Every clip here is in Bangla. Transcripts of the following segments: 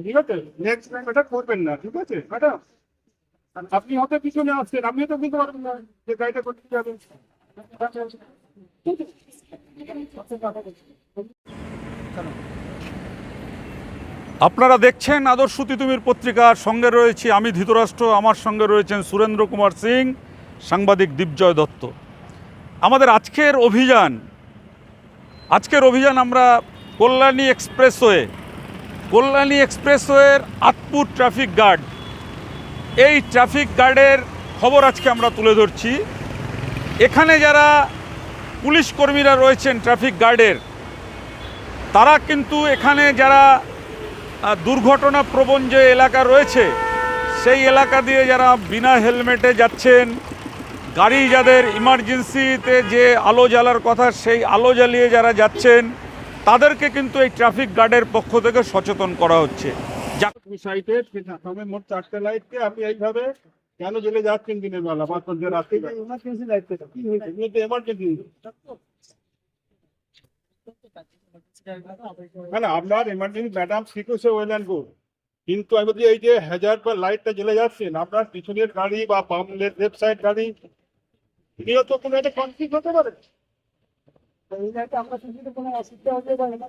ঠিক আছে, নেক্সট টাইম এটা করবেন না। ঠিক আছে ম্যাডাম, আপনি হয়তো পিছনে আসছেন, আপনি তো বুঝতে পারবেন না যে গাড়িটা করতে যাবেন। আপনারা দেখছেন আদর্শ তিতুমির পত্রিকার সঙ্গে রয়েছি আমি ধৃতরাষ্ট্র, আমার সঙ্গে রয়েছেন সুরেন্দ্র কুমার সিং, সাংবাদিক দীপজয় দত্ত। আমাদের আজকের অভিযান আমরা কল্যাণী এক্সপ্রেসওয়ের আতপুর ট্রাফিক গার্ড, এই ট্রাফিক গার্ডের খবর আজকে আমরা তুলে ধরছি। এখানে যারা পুলিশ কর্মীরা রয়েছেন ট্রাফিক গার্ডের, তারা কিন্তু এখানে যারা দুর্ঘটনা প্রবণ যে এলাকা রয়েছে সেই এলাকা দিয়ে যারা বিনা হেলমেটে যাচ্ছেন, গাড়ি যাদের ইমার্জেন্সিতে যে আলো জ্বালার কথা সেই আলো জ্বালিয়ে যারা যাচ্ছেন, তাদেরকে কিন্তু এই ট্রাফিক গার্ডের পক্ষ থেকে সচেতন করা হচ্ছে। মোট 4টে লাইটকে আপনি এইভাবে কেন জ্বলে যাচ্ছেন দিনের বেলা? এমার্জেন্সি লাইট না, আপনার emergency madam security well and good, কিন্তু আমি বলছি এই যে হ্যাজার্ড বা লাইটটা জ্বলে যাচ্ছেন, আপনার পিছনের গাড়ি বা লেফট সাইড গাড়ি নিয়েও তো কোনো একটা কনফ্লিক্ট হতে পারে। কোনো অসুবিধা হতে পারে না।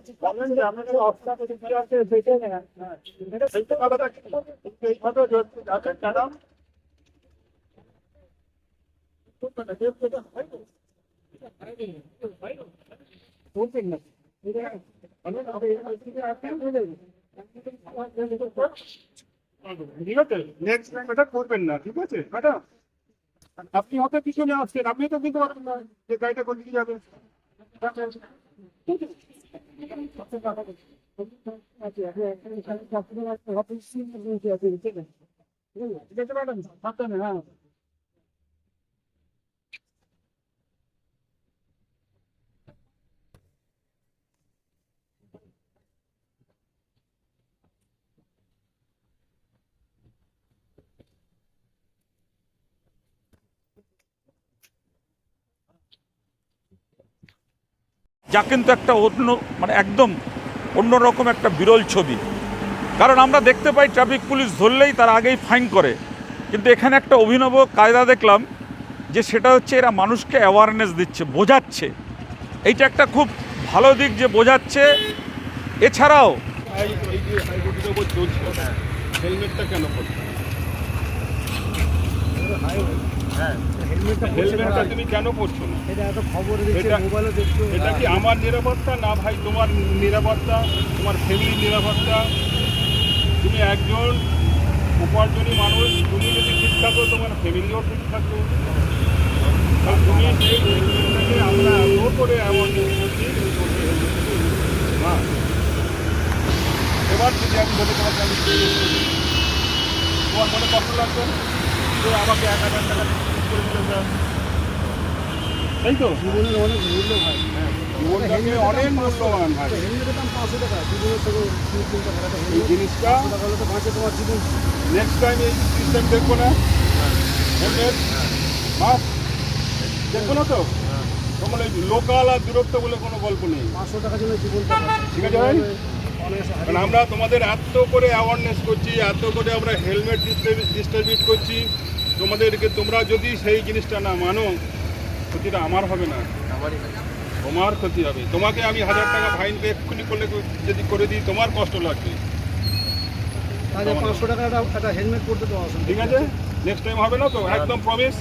ঠিক আছে, নেক্সট টাইম এটা করবেন না। ঠিক আছে ম্যাডাম, আপনি হয়তো পিছনে আসছেন, আপনি তো বুঝতে পারবেন না যে গাড়িটা কোন দিকে যাবে। হ্যাঁ, যা কিন্তু একটা একদম অন্যরকম একটা বিরল ছবি। কারণ আমরা দেখতে পাই ট্রাফিক পুলিশ ধরলেই তার আগেই ফাইন করে, কিন্তু এখানে একটা অভিনব কায়দা দেখলাম যে সেটা হচ্ছে এরা মানুষকে অ্যাওয়ারনেস দিচ্ছে, বোঝাচ্ছে। এইটা একটা খুব ভালো দিক যে বোঝাচ্ছে। এছাড়াও হেলমেটটা কেন করছেন? হেলমেটটা তুমি কেন করছো না? এটা কি আমার নিরাপত্তা না ভাই তোমার নিরাপত্তা, তোমার ফ্যামিলির নিরাপত্তা? তুমি একজন উপার্জনী মানুষ, তুমি যদি ঠিক থাকো তোমার ফ্যামিলিও ঠিক থাকো। তুমি সেই হেলমেটটাকে আমরা এত করে এমন করছি। হ্যাঁ, এবার যদি আমি বলে তোমাকে আমি তোমার মনে কষ্ট লাগবে তো আমাকে 1000 টাকা করে দিতে চান, তাই তো? জীবনের অনেক মূল্য ভাই, জীবনটাকে অনেক মূল্যবান ভাই। এই জিনিসটা নেক্সট টাইম এই সিস্টেম দেখবো না, হেলমেট মাস্ক দেখবো না তো। তোমার এই লোকাল আর দূরত্ব বলে কোনো গল্প নেই। 500 টাকার জন্য জীবনটা, ঠিক আছে ভাই? কারণ আমরা তোমাদের এত করে অ্যাওয়ারনেস করছি, এত করে আমরা হেলমেট ডিস্ট্রিবিউট করছি তোমাদেরকে, তোমরা যদি সেই জিনিসটা না মানো, ক্ষতিটা আমার হবে না, তোমার ক্ষতি হবে। তোমাকে আমি 1000 টাকা ফাইন এক্ষুনি করলে যদি করে দিই তোমার কষ্ট লাগবে। 500 টাকা একটা হেলমেট করতে দেওয়া, ঠিক আছে? নেক্সট টাইম হবে না তো, একদম প্রমিস।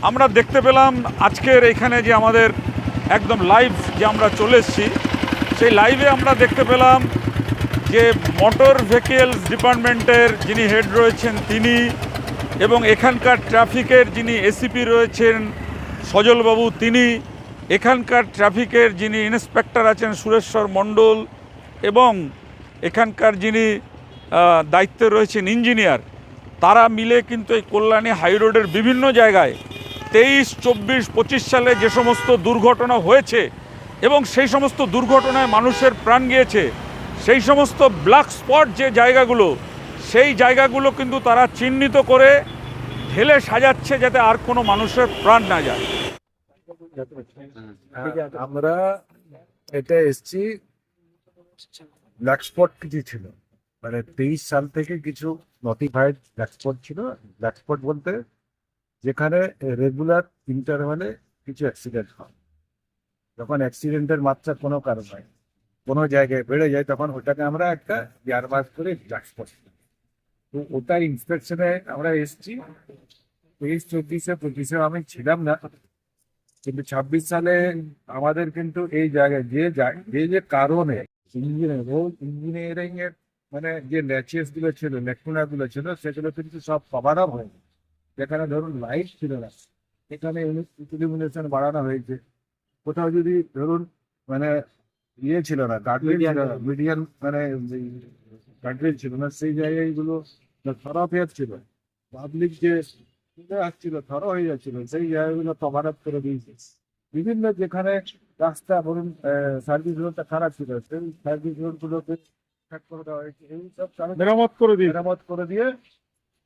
আমরা দেখতে পেলাম আজকের এখানে যে আমাদের একদম লাইভ যে আমরা চলে এসেছি, সেই লাইভে আমরা দেখতে পেলাম যে মোটর ভেহিকেলস ডিপার্টমেন্টের যিনি হেড রয়েছেন তিনি, এবং এখানকার ট্রাফিকের যিনি এসিপি রয়েছেন সজলবাবু তিনি, এখানকার ট্রাফিকের যিনি ইন্সপেক্টর আছেন সুরেশ্বর মণ্ডল, এবং এখানকার যিনি দায়িত্বে রয়েছেন ইঞ্জিনিয়ার, তারা মিলে কিন্তু এই কল্যাণী হাইরোডের বিভিন্ন জায়গায় 23, 24, 25 সালে যে সমস্ত দুর্ঘটনা হয়েছে এবং সেই সমস্ত দুর্ঘটনায় মানুষের প্রাণ গিয়েছে, সেই সমস্ত ব্ল্যাক স্পট যে জায়গাগুলো সেই জায়গাগুলো কিন্তু তারা চিহ্নিত করে ঢেলে সাজাচ্ছে যাতে আর কোনো মানুষের প্রাণ না যায়। আমরা এটা এসছি, ব্ল্যাক স্পট কিছু ছিল, মানে 23 সাল থেকে কিছু নটিফাইড ব্ল্যাক স্পট ছিল। ব্ল্যাক স্পট বলতে যেখানে রেগুলার ইন্টারভালে কিছু অ্যাক্সিডেন্ট হয়, যখন অ্যাক্সিডেন্টের মাত্রা কোনো কারণ হয়, কোনো জায়গায় বেড়ে যায়, তখন ওটাকে আমরা একটা ইয়ারমার্ক করে ব্ল্যাক স্পট। তো ওটার ইন্সপেকশনে আমরা এসছি 23, 24, 25 আমি ছিলাম না, কিন্তু 26 সালে আমাদের কিন্তু এই জায়গায় যে কারণে ইঞ্জিনিয়ারিং এর মানে যে ল্যাচেস গুলো ছিল, লেকুনা গুলো ছিল, সেগুলো কিন্তু সব কভার আপ হয়েছে। যেখানে ধরুন লাইট ছিল না, এখানে ইলুমিনেশন বাড়ানো হয়েছে। কোথাও যদি ধরুন মানে ইয়ে ছিল না, গার্ডওয়েল ছিল না, মিডিয়ান মানে গার্ডওয়েল ছিল না, সেই জায়গাগুলো খারাপ হয়ে ছিল। পাবলিক যে আসছিল থর হয়ে যাচ্ছিল, সেই জায়গাগুলো কভার আপ করে দিয়েছে। বিভিন্ন যেখানে রাস্তা ধরুন সার্ভিস রোডটা খারাপ ছিল, সেই সার্ভিস রোড গুলোকে ঠিক করে দেওয়া হয়েছে। এই সব কারণে মেরামত করে দিয়ে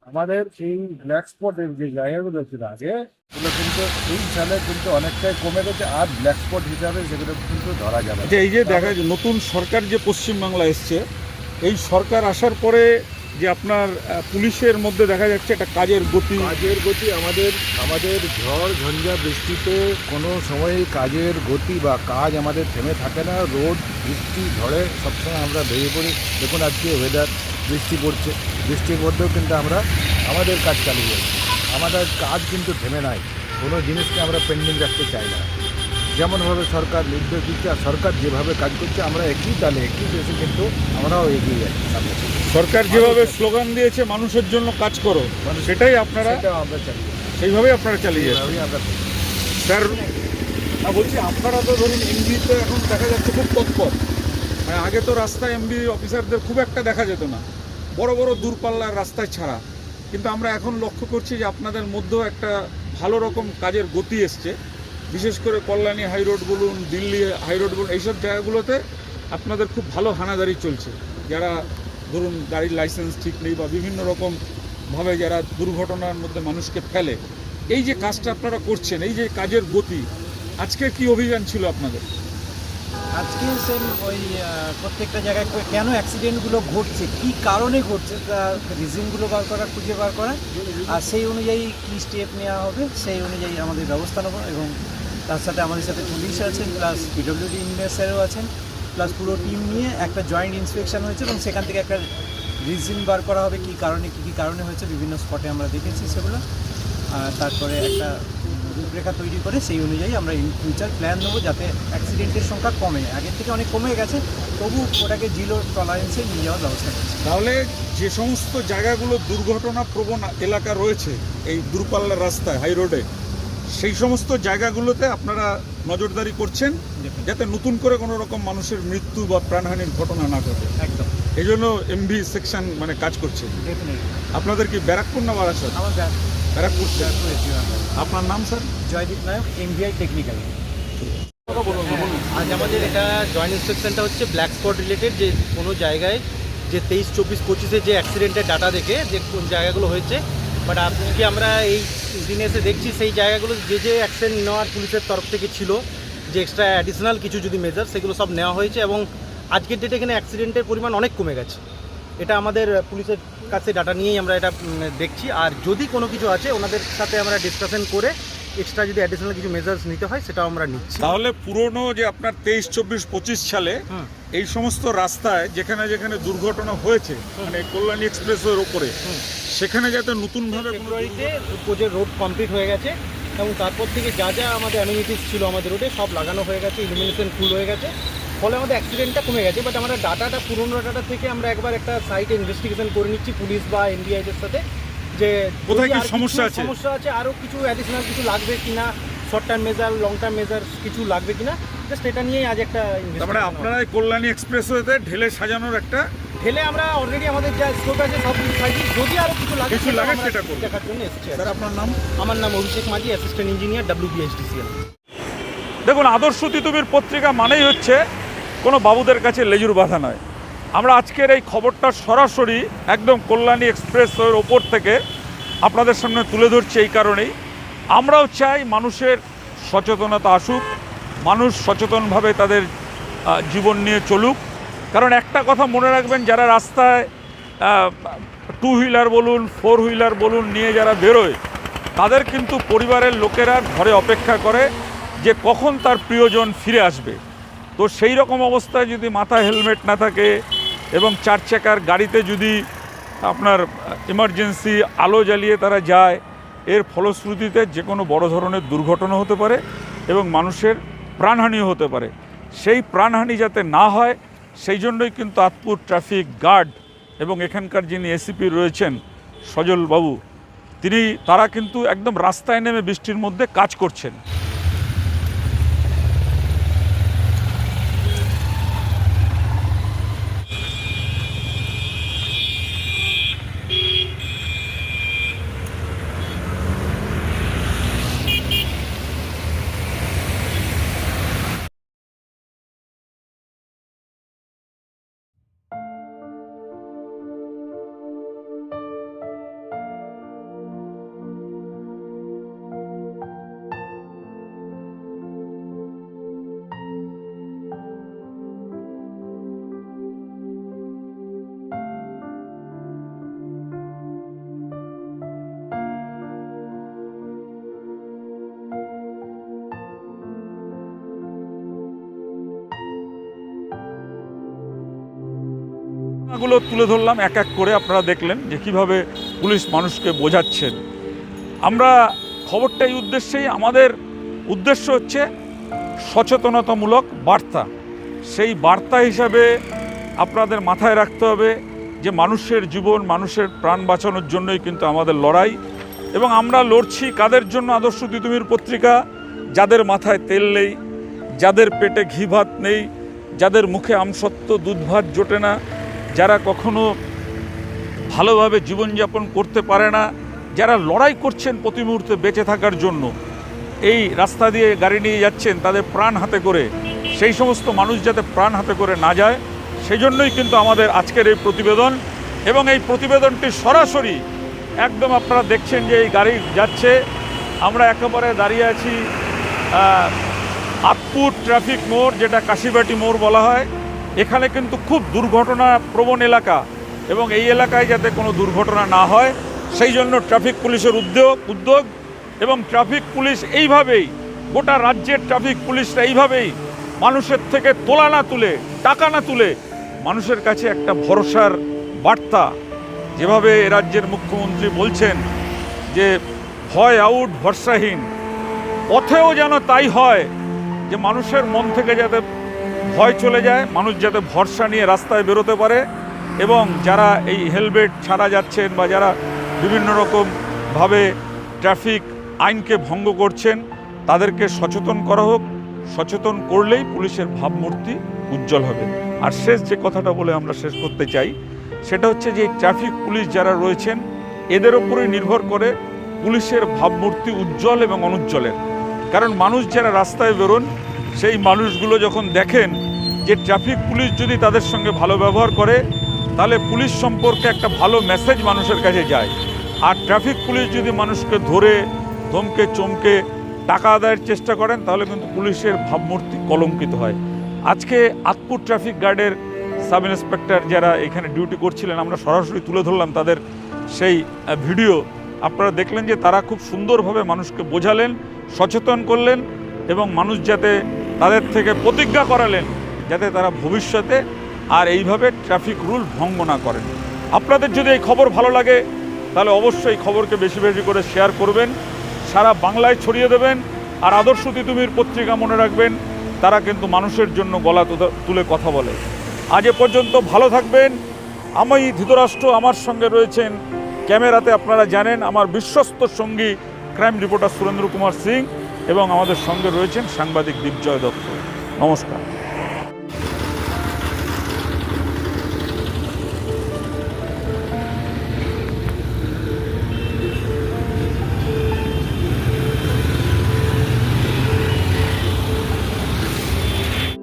আমাদের এই ব্ল্যাক স্পটের যে জায়গাগুলো ছিল আগে, সেগুলো কিন্তু এই সালে কিন্তু অনেকটাই কমে গেছে, আর ব্ল্যাক স্পট হিসাবে সেগুলো কিন্তু ধরা যাবে। আচ্ছা, এই যে দেখা যায় নতুন সরকার যে পশ্চিমবাংলা এসছে, এই সরকার আসার পরে যে আপনার পুলিশের মধ্যে দেখা যাচ্ছে একটা কাজের গতি আমাদের ঝড় ঝঞ্ঝা বৃষ্টিতে কোনো সময় কাজের গতি বা কাজ আমাদের থেমে থাকে না। রোদ বৃষ্টি ঝড়ে সবসময় আমরা বেরিয়ে পড়ি। দেখুন আজকে ওয়েদার বৃষ্টি পড়ছে, বৃষ্টির মধ্যেও কিন্তু আমরা আমাদের কাজ চালিয়ে যাচ্ছি। আমাদের কাজ কিন্তু থেমে নাই, কোনো জিনিসকে আমরা পেন্ডিং রাখতে চাই না। যেমনভাবে সরকার নির্দেশ দিচ্ছে আর সরকার যেভাবে কাজ করছে, আমরা একই তালে একই দেশে কিন্তু আমরাও এগিয়ে যাচ্ছি সামনে। সরকার যেভাবে স্লোগান দিয়েছে মানুষের জন্য কাজ করো, সেটাই আপনারা আমরা চাই, সেইভাবেই আপনারা চালিয়ে যাচ্ছেন। সেইভাবেই আমরা স্যার বলছি, আপনারা তো ধরুন এমবিতে এখন দেখা যাচ্ছে খুব তৎপর, মানে আগে তো রাস্তায় এমবি অফিসারদের খুব একটা দেখা যেত না, বড় বড় দূরপাল্লার রাস্তায় ছাড়া। কিন্তু আমরা এখন লক্ষ্য করছি যে আপনাদের মধ্যেও একটা ভালো রকম কাজের গতি এসছে, বিশেষ করে কল্যাণী হাইরোড বলুন, দিল্লি হাইরোড বলুন, এইসব জায়গাগুলোতে আপনাদের খুব ভালো হানাদারি চলছে। যারা ধরুন গাড়ির লাইসেন্স ঠিক নেই বা বিভিন্ন রকমভাবে যারা দুর্ঘটনার মধ্যে মানুষকে ফেলে, এই যে কাজটা আপনারা করছেন, এই যে কাজের গতি, আজকে কি অভিযান ছিল আপনাদের? আজকে সেম ওই প্রত্যেকটা জায়গায় কেন অ্যাক্সিডেন্টগুলো ঘটছে, কী কারণে ঘটছে, তার রিজনগুলো খুঁজে বার করা, আর সেই অনুযায়ী কী স্টেপ নেওয়া হবে সেই অনুযায়ী আমাদের ব্যবস্থা নেবো। এবং তার সাথে আমাদের সাথে পুলিশ আছেন, প্লাস পিডব্লিউডি ইঞ্জিনিয়ার স্যারও আছেন, প্লাস পুরো টিম নিয়ে একটা জয়েন্ট ইন্সপেকশন হয়েছে এবং সেখান থেকে একটা রিজন বার করা হবে কী কারণে হয়েছে। বিভিন্ন স্পটে আমরা দেখেছি সেগুলো, আর তারপরে একটা রূপরেখা তৈরি করে সেই অনুযায়ী আমরা ইন ফিউচার প্ল্যান নেবো, যাতে অ্যাক্সিডেন্টের সংখ্যা কমে। আগের থেকে অনেক কমে গেছে, তবু ওটাকে জিরো টলারেন্সে নিয়ে যাওয়ার ব্যবস্থা করছি। তাহলে যে সমস্ত জায়গাগুলো দুর্ঘটনা প্রবণ এলাকা রয়েছে এই দূরপাল্লার রাস্তায়, হাই রোডে, সেই সমস্ত জায়গাগুলোতে আপনারা নজরদারি করছেন যাতে নতুন করে কোনো রকম মানুষের মৃত্যু বা প্রাণহানির ঘটনা না ঘটে। একদম, এই জন্য এমভি সেকশন মানে কাজ করছে। আপনাদের কি ব্যারাকপুর না বারাসাত? আমার ব্যারাকপুর। আপনার নাম স্যার? জয়দীপ নায়ক, এমভিআই টেকনিক্যাল। আজ আমাদের এটা জয়েন্ট ইন্সপেকশনটা হচ্ছে ব্ল্যাক স্পট রিলেটেড, যে কোনো জায়গায় যে 23, 24, 25-এ যে অ্যাক্সিডেন্টের ডাটা দেখে যে কোন জায়গাগুলো হয়েছে, বাট আজকে আমরা এই দিনে এসে দেখছি সেই জায়গাগুলো যে অ্যাকশন নেওয়ার পুলিশের তরফ থেকে ছিল, যে এক্সট্রা অ্যাডিশনাল কিছু যদি মেজার, সেগুলো সব নেওয়া হয়েছে এবং আজকের ডেটে এখানে অ্যাক্সিডেন্টের পরিমাণ অনেক কমে গেছে। এটা আমাদের পুলিশের কাছে ডাটা নিয়েই আমরা এটা দেখছি। আর যদি কোনো কিছু আছে ওনাদের সাথে আমরা ডিসকাশন করে এক্সট্রা যদি অ্যাডিশনাল কিছু মেজার্স নিতে হয় সেটাও আমরা নিচ্ছি। তাহলে পুরনো যে আপনার 23, 24, 25 সালে এই সমস্ত রাস্তায় যেখানে যেখানে দুর্ঘটনা হয়েছে, মানে কল্যাণী এক্সপ্রেসের ওপরে, সেখানে যাতে নতুনভাবে ফেব্রুয়ারিতে প্রজেক্ট রোড কমপ্লিট হয়ে গেছে এবং তারপর থেকে যা যা আমাদের অ্যামিনিটিস ছিল আমাদের রোডে সব লাগানো হয়ে গেছে, ইলুমিনেশন ফুল হয়ে গেছে, ফলে আমাদের অ্যাক্সিডেন্টটা কমে গেছে। বাট আমরা ডাটাটা পুরনো ডাটা থেকে আমরা একবার একটা সাইটে ইনভেস্টিগেশন করে নিচ্ছি পুলিশ বা এনডিআইএর সাথে, যে কোথায় কি আর সমস্যা আছে, আরও কিছু অ্যাডিশনাল কিছু লাগবে কিনা, short term measure, long term measure কিছু লাগবে কিনা, জাস্ট এটা নিয়েই আজ একটা তারপরে আপনারা এই কল্যাণী এক্সপ্রেসওয়েতে ঢেলে সাজানোর একটা ঢেলে আমরা অলরেডি আমাদের যা স্কোপ আছে সব কিছু সাইজি, যদি আরও কিছু লাগে আমরা সেটা করব। দেখার জন্য এসেছি। স্যার আপনার নাম? আমার নাম অভিষেক মাঝি, অ্যাসিস্ট্যান্ট ইঞ্জিনিয়ার, WBHDCL। দেখুন, আদর্শ তিতুমির পত্রিকা মানেই হচ্ছে কোনো বাবুদের কাছে লেজুর বাঁধা নয়। আমরা আজকের এই খবরটা সরাসরি একদম কল্যাণী এক্সপ্রেসওয়ের ওপর থেকে আপনাদের সামনে তুলে ধরছি এই কারণেই আমরাও চাই মানুষের সচেতনতা আসুক, মানুষ সচেতনভাবে তাদের জীবন নিয়ে চলুক। কারণ একটা কথা মনে রাখবেন, যারা রাস্তায় টু হুইলার বলুন, ফোর হুইলার বলুন নিয়ে যারা বেরোয়, তাদের কিন্তু পরিবারের লোকেরা ঘরে অপেক্ষা করে যে কখন তার প্রিয়জন ফিরে আসবে। তো সেই রকম অবস্থায় যদি মাথায় হেলমেট না থাকে এবং 4 চাকার গাড়িতে যদি আপনার ইমার্জেন্সি আলো জ্বালিয়ে তারা যায়, এর ফলশ্রুতিতে যে কোনো বড় ধরনের দুর্ঘটনা হতে পারে এবং মানুষের প্রাণহানিও হতে পারে। সেই প্রাণহানি যাতে না হয় সেই জন্যই কিন্তু আঁতপুর ট্রাফিক গার্ড এবং এখানকার যিনি এসিপি রয়েছেন সজল বাবু, তারা কিন্তু একদম রাস্তায় নেমে বৃষ্টির মধ্যে কাজ করছেন। গুলো তুলে ধরলাম এক এক করে, আপনারা দেখলেন যে কীভাবে পুলিশ মানুষকে বোঝাচ্ছেন। আমরা খবরটা এই উদ্দেশ্যেই, আমাদের উদ্দেশ্য হচ্ছে সচেতনতামূলক বার্তা। সেই বার্তা হিসাবে আপনাদের মাথায় রাখতে হবে যে মানুষের জীবন, মানুষের প্রাণ বাঁচানোর জন্যই কিন্তু আমাদের লড়াই। এবং আমরা লড়ছি কাদের জন্য? আদর্শ তিতুমির পত্রিকা, যাদের মাথায় তেল নেই, যাদের পেটে ঘি ভাত নেই, যাদের মুখে আমসত্ত্ব দুধ ভাত জোটে না, যারা কখনো ভালোভাবে জীবনযাপন করতে পারে না, যারা লড়াই করছেন প্রতি মুহূর্তে বেঁচে থাকার জন্য, এই রাস্তা দিয়ে গাড়ি নিয়ে যাচ্ছেন তাদের প্রাণ হাতে করে, সেই সমস্ত মানুষ যাতে প্রাণ হাতে করে না যায় সেই জন্যই কিন্তু আমাদের আজকের এই প্রতিবেদন। এবং এই প্রতিবেদনটি সরাসরি একদম আপনারা দেখছেন যে এই গাড়ি যাচ্ছে, আমরা একেবারে দাঁড়িয়ে আছি আঁতপুর ট্রাফিক মোড়, যেটা কাশিবাটি মোড় বলা হয়। এখানে কিন্তু খুব দুর্ঘটনা প্রবণ এলাকা এবং এই এলাকায় যাতে কোনো দুর্ঘটনা না হয় সেই জন্য ট্রাফিক পুলিশের উদ্যোগ এবং ট্রাফিক পুলিশ এইভাবেই, গোটা রাজ্যের ট্রাফিক পুলিশরা এইভাবেই মানুষের থেকে তোলা না তুলে, টাকা না তুলে মানুষের কাছে একটা ভরসার বার্তা, যেভাবে এ রাজ্যের মুখ্যমন্ত্রী বলছেন যে ভয় আউট ভরসাহীন, পথেও যেন তাই হয় যে মানুষের মন থেকে যাতে ভয় চলে যায়, মানুষ যাতে ভরসা নিয়ে রাস্তায় বেরোতে পারে। এবং যারা এই হেলমেট ছাড়া যাচ্ছেন বা যারা বিভিন্ন রকমভাবে ট্রাফিক আইনকে ভঙ্গ করছেন তাদেরকে সচেতন করা হোক। সচেতন করলেই পুলিশের ভাবমূর্তি উজ্জ্বল হবে। আর শেষ যে কথাটা বলে আমরা শেষ করতে চাই সেটা হচ্ছে যে ট্রাফিক পুলিশ যারা রয়েছেন এদের ওপরেই নির্ভর করে পুলিশের ভাবমূর্তি উজ্জ্বল এবং অনুজ্জ্বলের। কারণ মানুষ যারা রাস্তায় বেরোন সেই মানুষগুলো যখন দেখেন যে ট্রাফিক পুলিশ যদি তাদের সঙ্গে ভালো ব্যবহার করে তাহলে পুলিশ সম্পর্কে একটা ভালো মেসেজ মানুষের কাছে যায়। আর ট্রাফিক পুলিশ যদি মানুষকে ধরে ধমকে চমকে টাকা আদায়ের চেষ্টা করেন তাহলে কিন্তু পুলিশের ভাবমূর্তি কলঙ্কিত হয়। আজকে আঁতপুর ট্রাফিক গার্ডের সাব ইন্সপেক্টর যারা এখানে ডিউটি করছিলেন, আমরা সরাসরি তুলে ধরলাম তাদের সেই ভিডিও। আপনারা দেখলেন যে তারা খুব সুন্দরভাবে মানুষকে বোঝালেন, সচেতন করলেন এবং মানুষ যাতে তাদের থেকে প্রতিজ্ঞা করালেন যাতে তারা ভবিষ্যতে আর এইভাবে ট্রাফিক রুল ভঙ্গ না করেন। আপনাদের যদি এই খবর ভালো লাগে তাহলে অবশ্যই খবরকে বেশি বেশি করে শেয়ার করবেন, সারা বাংলায় ছড়িয়ে দেবেন। আর আদর্শ তিতুমির পত্রিকা মনে রাখবেন, তারা কিন্তু মানুষের জন্য গলা তুলে কথা বলে। আজ এ পর্যন্ত, ভালো থাকবেন। আমি ধৃতরাষ্ট্র, আমার সঙ্গে রয়েছেন ক্যামেরাতে আপনারা জানেন আমার বিশ্বস্ত সঙ্গী ক্রাইম রিপোর্টার সুরেন্দ্র কুমার সিং এবং আমাদের সঙ্গে রয়েছেন সাংবাদিক দীপজয় দত্ত। নমস্কার।